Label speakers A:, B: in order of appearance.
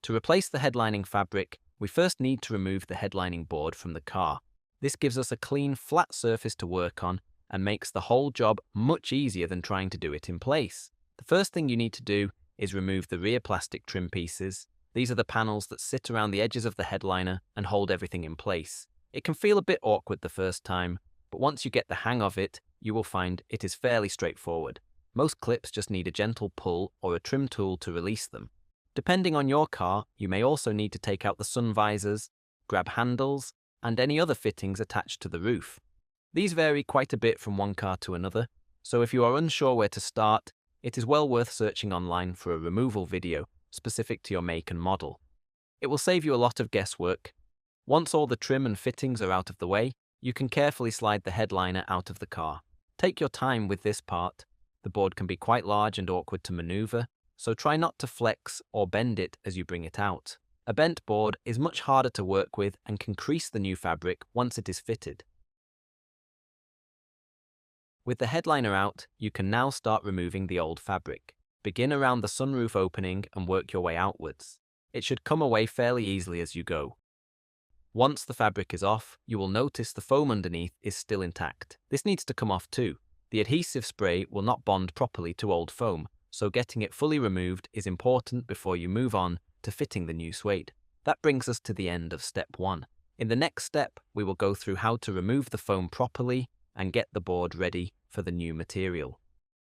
A: To replace the headlining fabric, we first need to remove the headlining board from the car. This gives us a clean, flat surface to work on and makes the whole job much easier than trying to do it in place. The first thing you need to do is remove the rear plastic trim pieces. These are the panels that sit around the edges of the headliner and hold everything in place. It can feel a bit awkward the first time, but once you get the hang of it, you will find it is fairly straightforward. Most clips just need a gentle pull or a trim tool to release them. Depending on your car, you may also need to take out the sun visors, grab handles, and any other fittings attached to the roof. These vary quite a bit from one car to another, so if you are unsure where to start, it is well worth searching online for a removal video specific to your make and model. It will save you a lot of guesswork. Once all the trim and fittings are out of the way, you can carefully slide the headliner out of the car. Take your time with this part. The board can be quite large and awkward to maneuver, so try not to flex or bend it as you bring it out. A bent board is much harder to work with and can crease the new fabric once it is fitted. With the headliner out, you can now start removing the old fabric. Begin around the sunroof opening and work your way outwards. It should come away fairly easily as you go. Once the fabric is off, you will notice the foam underneath is still intact. This needs to come off too. The adhesive spray will not bond properly to old foam, so getting it fully removed is important before you move on to fitting the new suede. That brings us to the end of step 1. In the next step, we will go through how to remove the foam properly and get the board ready for the new material.